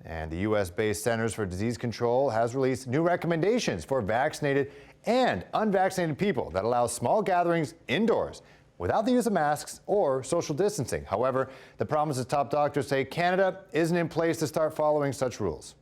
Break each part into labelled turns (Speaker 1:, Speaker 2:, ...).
Speaker 1: And the U.S.-based Centers for Disease Control has released new recommendations for vaccinated and unvaccinated people that allow small gatherings indoors without the use of masks or social distancing. However, the province's top doctors say Canada isn't in place to start following such rules.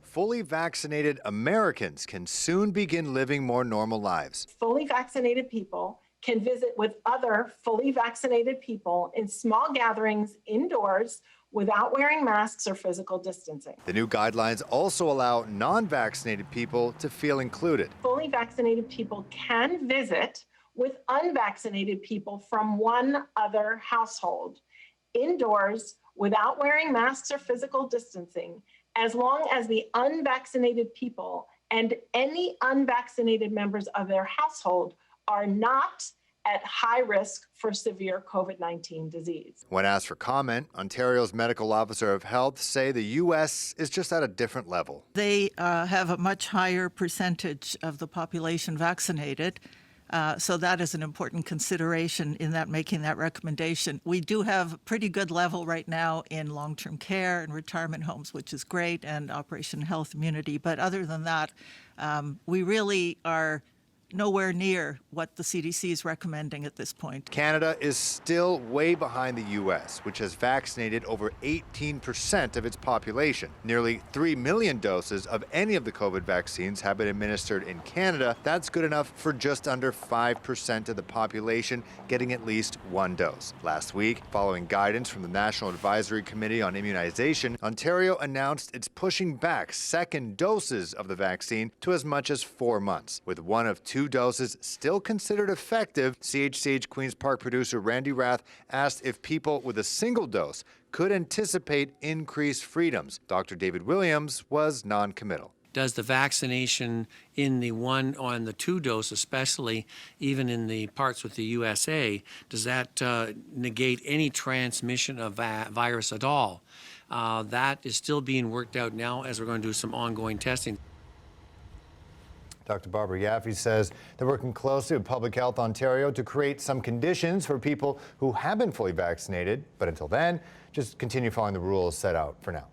Speaker 1: Fully vaccinated Americans can soon begin living more normal lives.
Speaker 2: Fully vaccinated people can visit with other fully vaccinated people in small gatherings indoors without wearing masks or physical distancing.
Speaker 1: The new guidelines also allow non-vaccinated people to feel included.
Speaker 2: Fully vaccinated people can visit with unvaccinated people from one other household indoors without wearing masks or physical distancing, as long as the unvaccinated people and any unvaccinated members of their household are not at high risk for severe COVID-19 disease.
Speaker 1: When asked for comment, Ontario's medical officer of health say the U.S. is just at a different level.
Speaker 3: They have a much higher percentage of the population vaccinated. So that is an important consideration in that making that recommendation. We do have a pretty good level right now in long-term care and retirement homes, which is great, and Operation Health Immunity. But other than that, we really are nowhere near what the CDC is recommending at this point.
Speaker 1: Canada is still way behind the U.S., which has vaccinated over 18% of its population. Nearly 3 million doses of any of the COVID vaccines have been administered in Canada. That's good enough for just under 5% of the population getting at least one dose. Last week, following guidance from the National Advisory Committee on Immunization, Ontario announced it's pushing back second doses of the vaccine to as much as 4 months, with one of 2 doses still considered effective. CHCH Queen's Park producer Randy Rath asked if people with a single dose could anticipate increased freedoms. Dr. David Williams was non-committal.
Speaker 4: Does the vaccination in the 1 on the 2 dose, especially even in the parts with the USA, does that negate any transmission of virus at all? That is still being worked out now as we're going to do some ongoing testing.
Speaker 1: Dr. Barbara Yaffe says they're working closely with Public Health Ontario to create some conditions for people who have been fully vaccinated. But until then, just continue following the rules set out for now.